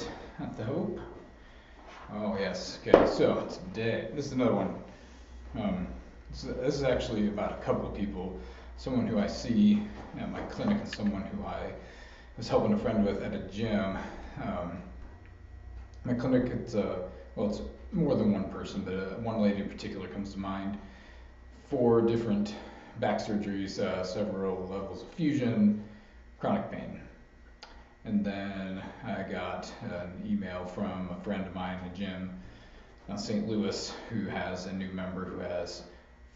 it at the hope. Oh yes. Okay. So today, this is another one. This is actually about a couple of people. Someone who I see at my clinic and someone who I was helping a friend with at a gym. Um, my clinic, it's more than one person, but one lady in particular comes to mind. 4 different back surgeries, several levels of fusion, chronic pain. And then I got an email from a friend of mine in the gym in St. Louis who has a new member who has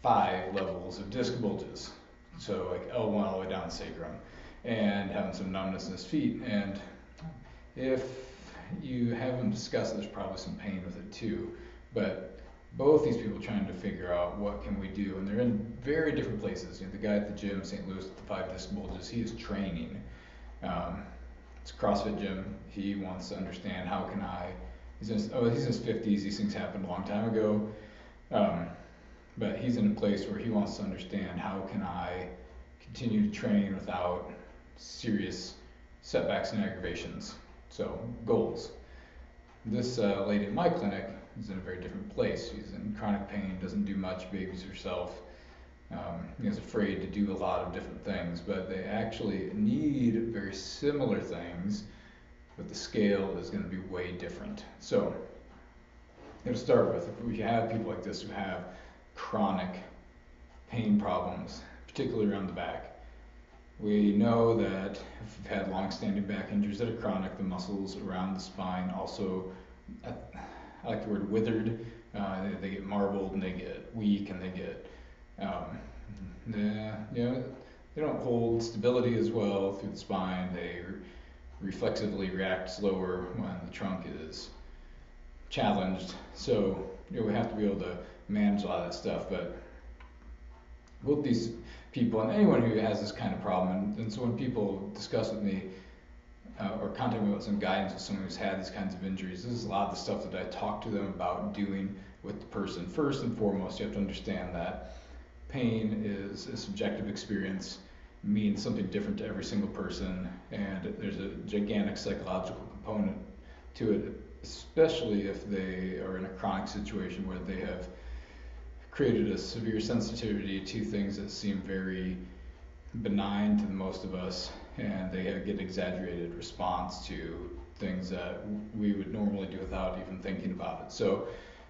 5 levels of disc bulges. So like L1 all the way down the sacrum and having some numbness in his feet. And if you haven't discussed it, there's probably some pain with it too. But both these people are trying to figure out what can we do, and they're in very different places. The guy at the gym, St. Louis, with the 5 disc bulges, he is training. It's a CrossFit gym. He wants to understand how can I. He's in his 50s. These things happened a long time ago, but he's in a place where he wants to understand how can I continue to train without serious setbacks and aggravations. So goals. This lady in my clinic is in a very different place. She's in chronic pain, doesn't do much, babies herself. Is afraid to do a lot of different things, but they actually need very similar things, but the scale is going to be way different. So, to start with, if we have people like this who have chronic pain problems, particularly around the back, we know that if you've had long-standing back injuries that are chronic, the muscles around the spine also, I like the word withered, they get marbled and they get weak and they get, they don't hold stability as well through the spine. They reflexively react slower when the trunk is challenged. So we have to be able to manage a lot of that stuff. But both these people and anyone who has this kind of problem, and so when people discuss with me or contact me about some guidance with someone who's had these kinds of injuries, this is a lot of the stuff that I talk to them about doing with the person. First and foremost, you have to understand that pain is a subjective experience, means something different to every single person, and there's a gigantic psychological component to it, especially if they are in a chronic situation where they have created a severe sensitivity to things that seem very benign to most of us, and they get exaggerated response to things that we would normally do without even thinking about it. So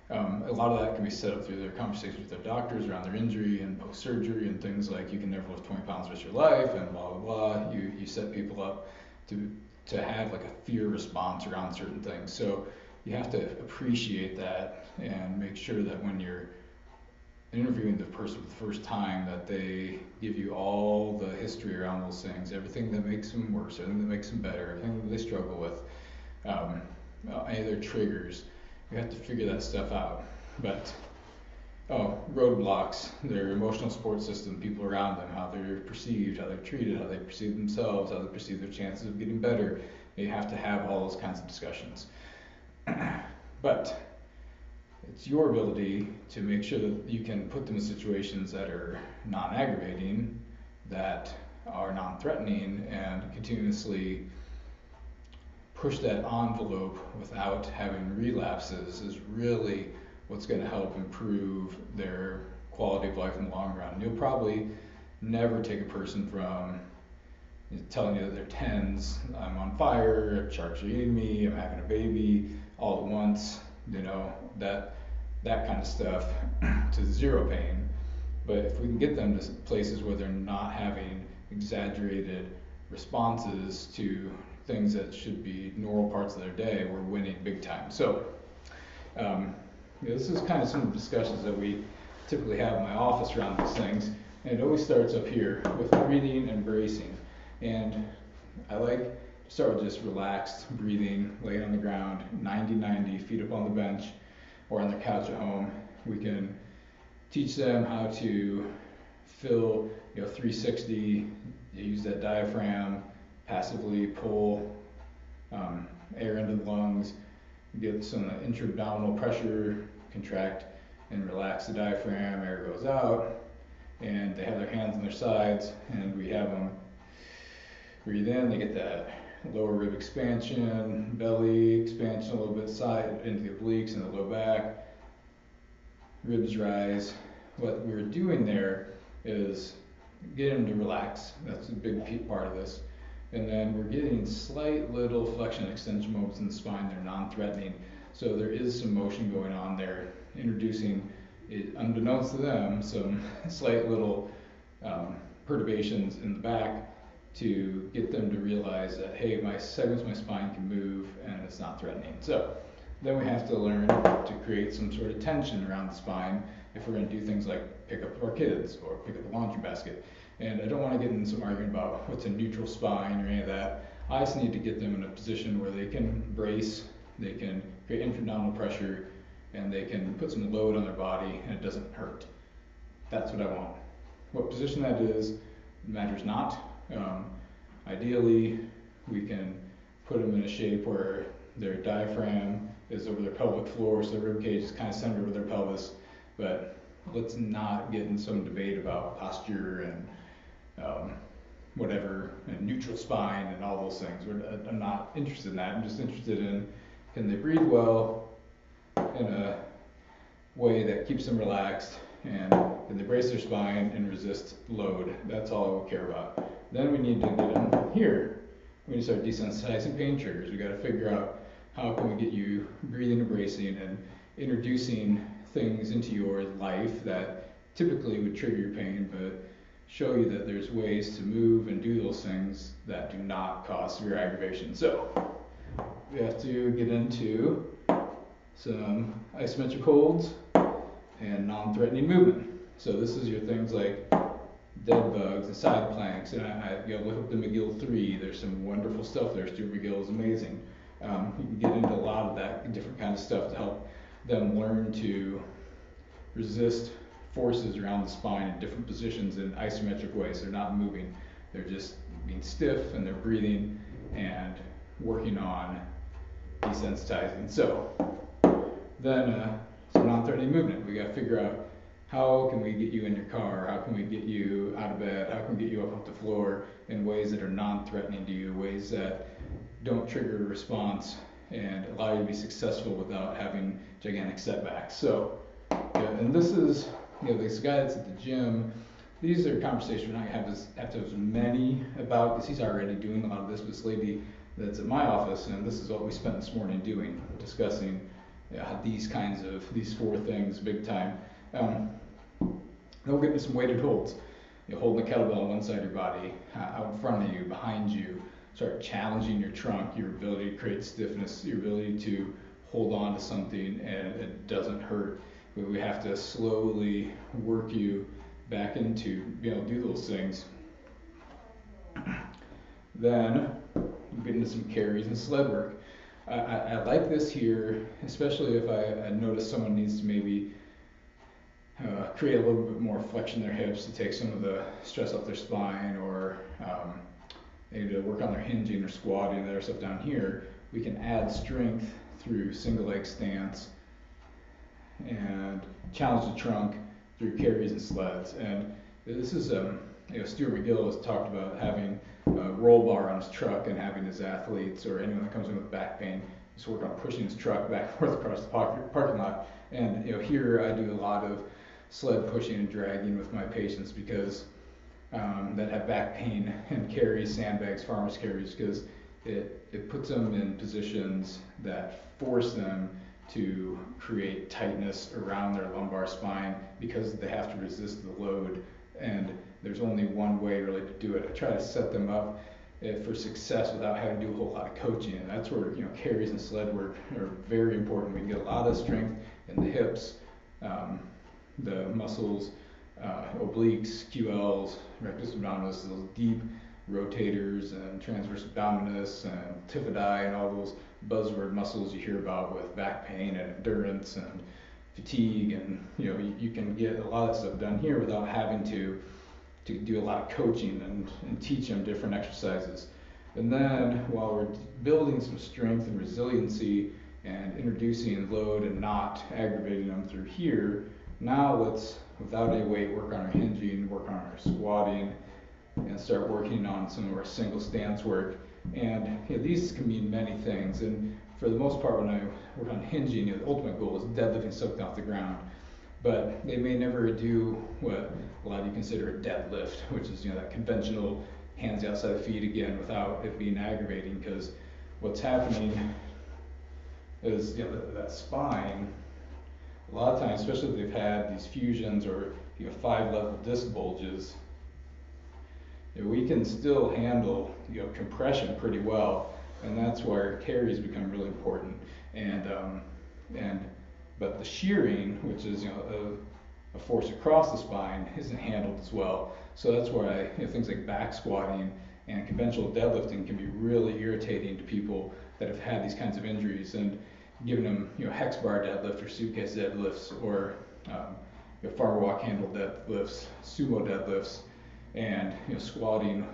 a lot of that can be set up through their conversations with their doctors around their injury and post-surgery and things like you can never lift 20 pounds the rest of your life and blah, blah, blah. You set people up to have like a fear response around certain things. So you have to appreciate that and make sure that when you're interviewing the person for the first time that they give you all the history around those things, everything that makes them worse, everything that makes them better, everything that they struggle with, any of their triggers. You have to figure that stuff out. But roadblocks, their emotional support system, people around them, how they're perceived, how they're treated, how they perceive themselves, how they perceive their chances of getting better. You have to have all those kinds of discussions. But it's your ability to make sure that you can put them in situations that are non-aggravating, that are non-threatening, and continuously push that envelope without having relapses is really what's going to help improve their quality of life in the long run. You'll probably never take a person from telling you that they're tens, I'm on fire, sharks are eating me, I'm having a baby, all at once, that kind of stuff, to zero pain. But if we can get them to places where they're not having exaggerated responses to things that should be normal parts of their day, we're winning big time. So this is kind of some of the discussions that we typically have in my office around these things. And it always starts up here with breathing and bracing. And I like to start with just relaxed breathing, laying on the ground, 90-90, feet up on the bench or on the couch at home. We can teach them how to fill 360, use that diaphragm, passively pull air into the lungs, get some intra-abdominal pressure, contract and relax the diaphragm, air goes out, and they have their hands on their sides, and we have them breathe in, they get that lower rib expansion, belly expansion a little bit, side into the obliques and the low back, ribs rise. What we're doing there is getting them to relax. That's a big part of this. And then we're getting slight little flexion extension movements in the spine. They're non-threatening. So there is some motion going on there, introducing, unbeknownst to them, some slight little perturbations in the back to get them to realize that, hey, my segments of my spine can move and it's not threatening. So then we have to learn to create some sort of tension around the spine if we're going to do things like pick up our kids or pick up the laundry basket. And I don't want to get into some argument about what's a neutral spine or any of that. I just need to get them in a position where they can brace, they can create intra-abdominal pressure, and they can put some load on their body and it doesn't hurt. That's what I want. What position that is matters not. Ideally, we can put them in a shape where their diaphragm is over their pelvic floor, so their rib cage is kind of centered over their pelvis. But let's not get in some debate about posture and whatever, and neutral spine and all those things. I'm not interested in that. I'm just interested in, can they breathe well in a way that keeps them relaxed, and can they brace their spine and resist load? That's all I will care about. Then we need to get them here. We need to start desensitizing pain triggers. We got to figure out how can we get you breathing and bracing and introducing things into your life that typically would trigger your pain, but show you that there's ways to move and do those things that do not cause severe aggravation. So we have to get into some isometric holds and non-threatening movement. So this is your things like dead bugs and side planks, and I look up the McGill 3. There's some wonderful stuff there. Stuart McGill is amazing. You can get into a lot of that different kind of stuff to help them learn to resist forces around the spine in different positions in isometric ways. They're not moving, they're just being stiff and they're breathing and working on desensitizing. So then some non-threatening movement. We got to figure out how can we get you in your car, how can we get you out of bed, how can we get you up off the floor in ways that are non-threatening to you, ways that don't trigger a response and allow you to be successful without having gigantic setbacks. So, and this is, this guy that's at the gym, these are conversations we're not going to have to have as many about, because he's already doing a lot of this with this lady that's at my office, and this is what we spent this morning doing, discussing these four things big time. Then we'll get into some weighted holds. Holding the kettlebell on one side of your body, out in front of you, behind you, start challenging your trunk, your ability to create stiffness, your ability to hold on to something and it doesn't hurt. We have to slowly work you back into being able to do those things. Then we get into some carries and sled work. I like this here, especially if I notice someone needs to maybe create a little bit more flexion in their hips to take some of the stress off their spine, or they need to work on their hinging or squatting and other stuff down here. We can add strength through single leg stance and challenge the trunk through carries and sleds. And this is, Stuart McGill has talked about having a roll bar on his truck and having his athletes or anyone that comes in with back pain just work on pushing his truck back and forth across the parking lot. And here I do a lot of sled pushing and dragging with my patients because that have back pain, and carries, sandbags, farmer's carries, because it puts them in positions that force them to create tightness around their lumbar spine because they have to resist the load, and there's only one way really to do it. I try to set them up for success without having to do a whole lot of coaching, and that's where carries and sled work are very important. We can get a lot of strength in the hips, the muscles, obliques, QLs, rectus abdominis, those deep rotators and transverse abdominis and tympodi and all those buzzword muscles you hear about with back pain and endurance and fatigue, and you can get a lot of stuff done here without having to do a lot of coaching and teach them different exercises. And then while we're building some strength and resiliency and introducing load and not aggravating them through here, now let's, without any weight, work on our hinging, work on our squatting, and start working on some of our single stance work And these can mean many things. And for the most part, when I work on hinging, the ultimate goal is deadlifting something off the ground. But they may never do what a lot of you consider a deadlift, which is that conventional hands outside the feet again without it being aggravating. Because what's happening is that spine. A lot of times, especially if they've had these fusions or 5-level disc bulges, we can still handle compression pretty well, and that's where carries become really important. But the shearing, which is a force across the spine, isn't handled as well. So that's why things like back squatting and conventional deadlifting can be really irritating to people that have had these kinds of injuries, and giving them hex bar deadlift or suitcase deadlifts or farmer walk handle deadlifts, sumo deadlifts, and squatting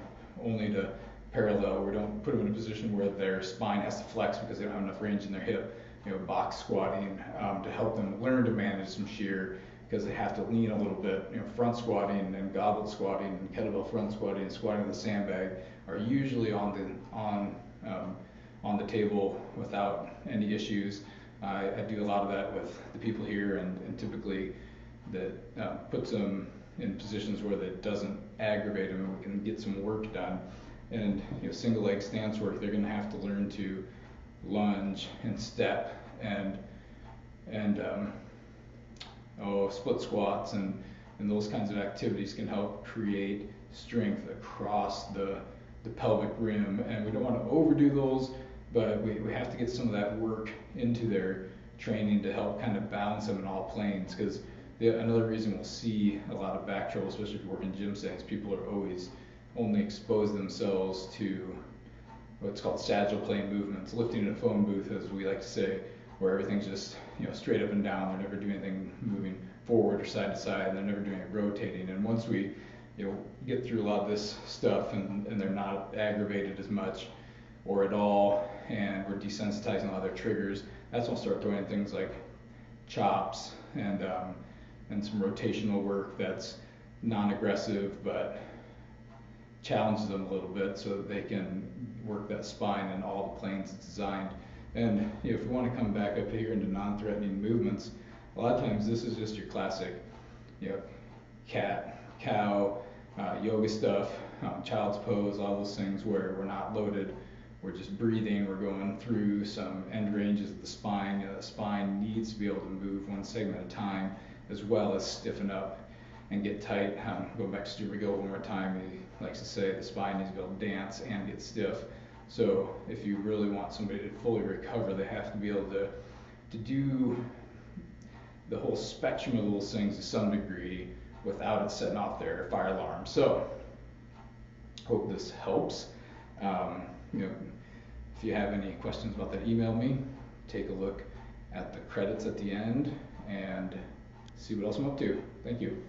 only to parallel. We don't put them in a position where their spine has to flex because they don't have enough range in their hip. Box squatting to help them learn to manage some shear because they have to lean a little bit. Front squatting and goblet squatting and kettlebell front squatting and squatting with a sandbag are usually on the table without any issues. I do a lot of that with the people here, and typically that puts them in positions where that doesn't aggravate them and we can get some work done. And single leg stance work, they're going to have to learn to lunge and step and split squats and those kinds of activities can help create strength across the pelvic rim. And we don't want to overdo those, but we have to get some of that work into their training to help kind of balance them in all planes. Because another reason we'll see a lot of back trouble, especially if you work in gym settings, people are always only expose themselves to what's called sagittal plane movements, lifting in a phone booth, as we like to say, where everything's just straight up and down. They're never doing anything moving forward or side to side, and they're never doing it rotating. And once we get through a lot of this stuff and they're not aggravated as much or at all, and we're desensitizing a lot of their triggers, that's when we'll start throwing things like chops and some rotational work that's non-aggressive but challenges them a little bit so that they can work that spine in all the planes it's designed. And if we want to come back up here into non-threatening movements, a lot of times this is just your classic cat, cow, yoga stuff, child's pose, all those things where we're not loaded, we're just breathing, we're going through some end ranges of the spine. The spine needs to be able to move one segment at a time, as well as stiffen up and get tight. Going back to Stuart McGill one more time, he likes to say the spine needs to be able to dance and get stiff. So if you really want somebody to fully recover, they have to be able to do the whole spectrum of those things to some degree without it setting off their fire alarm. So hope this helps. If you have any questions about that, email me. Take a look at the credits at the end and see what else I'm up to. Thank you.